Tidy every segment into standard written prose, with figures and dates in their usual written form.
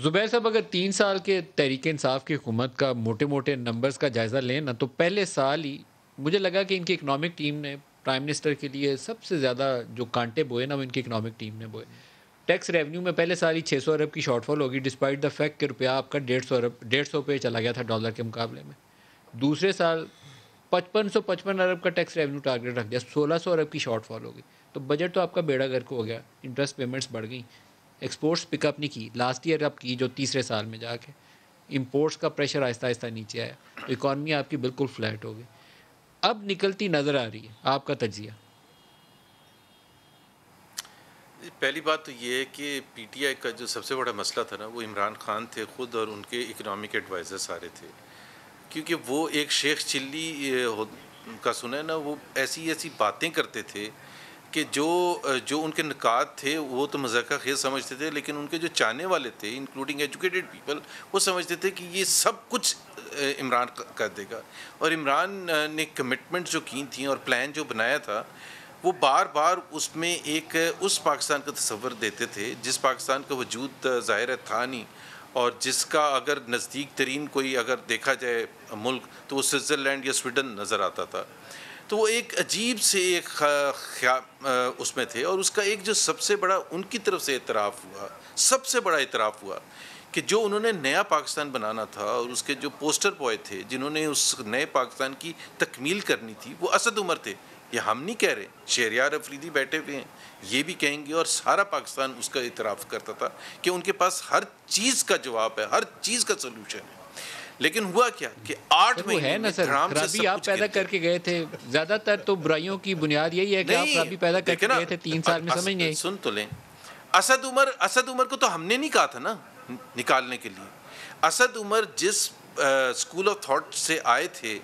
زبیر صاحب اگر 3 سال کے تحریک انصاف کی حکومت کا موٹے موٹے نمبرز کا جائزہ لیں نا، تو پہلے سال ہی مجھے لگا کہ ان کی اکنامک ٹیم نے پرائم منسٹر کے لیے سب سے زیادہ جو کانٹے بوئے نا، وہ ان کی اکنامک ٹیم نے بوئے. ٹیکس ریونیو میں پہلے سال ہی 600 ارب کی شارٹ فال ہوگی، ڈسپائٹ دا فیکٹ کہ روپیہ آپ کا 150 پہ چلا گیا تھا ڈالر کے مقابلے میں. دوسرے سال 5555 ارب کا ٹیکس ریونیو ٹارگیٹ رکھ دیا، 1600 ارب کی شارٹ فال ہوگی. تو بجٹ تو آپ کا بیڑا گرک ہو گیا، انٹرسٹ پیمنٹس بڑھ گئیں، ایکسپورٹس پک اپ نہیں کی لاسٹ ایئر اب کی جو تیسرے سال میں جا کے، امپورٹس کا پریشر آہستہ آہستہ نیچے آیا، تو اکانومی آپ کی بالکل فلیٹ ہو گئی. اب نکلتی نظر آ رہی ہے، آپ کا تجزیہ؟ پہلی بات تو یہ ہے کہ پی ٹی آئی کا جو سب سے بڑا مسئلہ تھا نا، وہ عمران خان تھے خود اور ان کے اکنامک ایڈوائزر سارے تھے. کیونکہ وہ ایک شیخ چلی کا سنا ہے نا، وہ ایسی ایسی باتیں کرتے تھے کہ جو ان کے نکات تھے وہ تو مذاقہ خیز سمجھتے تھے، لیکن ان کے جو چاہنے والے تھے انکلوڈنگ ایجوکیٹڈ پیپل، وہ سمجھتے تھے کہ یہ سب کچھ عمران کر دے گا. اور عمران نے کمٹمنٹ جو کی تھیں اور پلان جو بنایا تھا، وہ بار بار اس میں ایک اس پاکستان کا تصور دیتے تھے جس پاکستان کا وجود ظاہر تھا نہیں، اور جس کا اگر نزدیک ترین کوئی اگر دیکھا جائے ملک تو وہ سوئٹزرلینڈ یا سویڈن نظر آتا تھا. تو وہ ایک عجیب سے ایک اس میں تھے. اور اس کا ایک جو سب سے بڑا ان کی طرف سے اعتراف ہوا، سب سے بڑا اعتراف ہوا کہ جو انہوں نے نیا پاکستان بنانا تھا اور اس کے جو پوسٹر بوائے تھے جنہوں نے اس نئے پاکستان کی تکمیل کرنی تھی، وہ اسد عمر تھے. یہ ہم نہیں کہہ رہے، شہریار افریدی بیٹھے ہوئے ہیں، یہ بھی کہیں گے، اور سارا پاکستان اس کا اعتراف کرتا تھا کہ ان کے پاس ہر چیز کا جواب ہے، ہر چیز کا سلوشن ہے. لیکن ہوا کیا کہ 8 سر وہ ہے مہینے نا میں سر، دھڑام سے خرابی سب آپ کچھ پیدا گر کر گیا. کے گئے تھے. زیادہ تر تو برائیوں کی بنیاد یہی ہے کہ آپ خرابی پیدا کر کے دیکھیں نا، گئے تھے 3 سال میں، سمجھ نہیں. سن تو لیں، اسد عمر کو تو ہم نے نہیں کہا تھا نا نکالنے کے لیے. اسد عمر جس اسکول آف تھاٹ سے آئے تھے،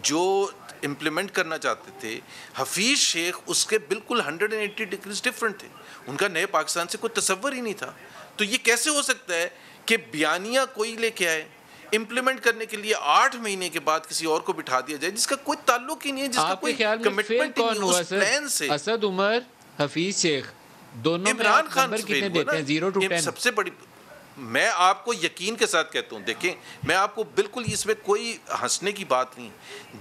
جو امپلیمنٹ کرنا چاہتے تھے، حفیظ شیخ اس کے بالکل 180 ڈگریز ڈفرنٹ تھے. ان کا نئے پاکستان سے کوئی تصور ہی نہیں تھا. تو یہ کیسے ہو سکتا ہے کہ بیانیہ کوئی لے کے آئے، امپلیمنٹ کرنے کے لیے 8 مہینے کے بعد کسی اور کو بٹھا دیا جائے جس کا کوئی تعلق ہی نہیں ہے، جس کا آپ کے کوئی خیال میں فیل کمٹمنٹ ہی کون نہیں ہوا اس سر؟ پلان سے. اسد عمر، حفیظ شیخ، دونوں میں عمران آپ خان نمبر فیل کتنے ہوا دیتے ہیں؟ 0 to نا. 10؟ سب سے بڑی، میں آپ کو یقین کے ساتھ کہتا ہوں، دیکھیں میں آپ کو بالکل اس میں کوئی ہنسنے کی بات نہیں.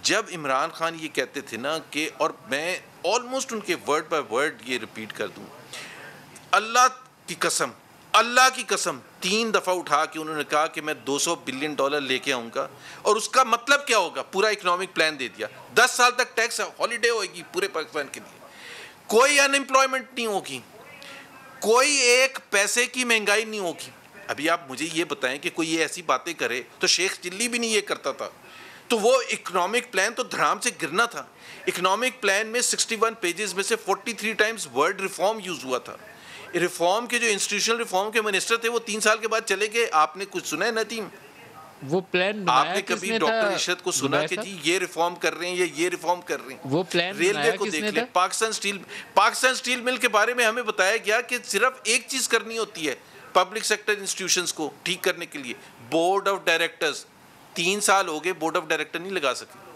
جب عمران خان یہ کہتے تھے نا کہ، اور میں آلموسٹ ان کے ورڈ بائی ورڈ یہ ریپیٹ کر دوں، اللہ کی قسم، اللہ کی قسم 3 دفعہ اٹھا کے انہوں نے کہا کہ میں $200 بلین لے کے آؤں گا. اور اس کا مطلب کیا ہوگا؟ پورا اکنامک پلان دے دیا. 10 سال تک ٹیکس ہالیڈے ہوئے گی پورے پاکستان کے لیے، کوئی ان امپلائمنٹ نہیں ہوگی، کوئی ایک پیسے کی مہنگائی نہیں ہوگی. ابھی آپ مجھے یہ بتائیں کہ کوئی یہ ایسی باتیں کرے تو شیخ چلی بھی نہیں یہ کرتا تھا. تو وہ اکنامک پلان تو دھڑام سے گرنا تھا. اکنامک پلان میں 61 پیجز میں سے 43 ٹائمز ورڈ ریفارم یوز ہوا تھا. ریفارم کے جو انسٹیٹیوشنل ریفارم کے منسٹر تھے وہ 3 سال کے بعد چلے گئے. آپ نے کچھ سنا ہے ندیم؟ وہ پلان آپ بنایا نے کس کبھی نے تھا ڈاکٹر ارشد کو سنا زبیر کہ صاحب؟ جی یہ ریفارم کر رہے ہیں یا یہ ریفارم کر رہے ہیں؟ وہ پلان ریلوے بنایا کو کس دیکھ نے لیں، تھا؟ پاکستان اسٹیل مل کے بارے میں ہمیں بتایا گیا کہ صرف ایک چیز کرنی ہوتی ہے پبلک سیکٹر انسٹیٹیوشنز کو ٹھیک کرنے کے لیے، بورڈ آف ڈائریکٹرز. 3 سال ہو گئے بورڈ آف ڈائریکٹر نہیں لگا سکے.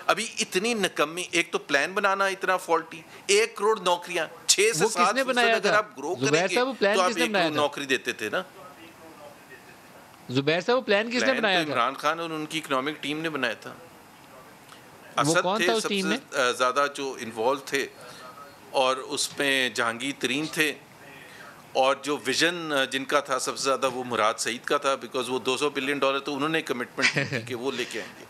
ابھی اتنی نکمی، ایک تو پلان بنانا اتنا فالٹی. 1 کروڑ نوکریاں 6 سے وہ کس نے 7% بنایا اگر تھا آپ گرو کریں زبیر گے صاحب؟ وہ تو پلان آپ کس نے 1 بنایا کروڑ تھا نوکری دیتے تھے نا. زبیر صاحب؟ وہ پلان کس نے پلان تو بنایا تھا؟ عمران خان اور ان کی اکنامک ٹیم نے بنایا تھا. وہ اسد کون تھے تھا اس سب ٹیم سے میں؟ زیادہ جو انوالو تھے، اور اس میں جہانگیر ترین تھے، اور جو ویژن جن کا تھا سب سے زیادہ وہ مراد سعید کا تھا، بیکاز وہ $200 بلین تو انہوں نے کمٹمنٹ کی تھی کہ وہ لے کے آئیں گے.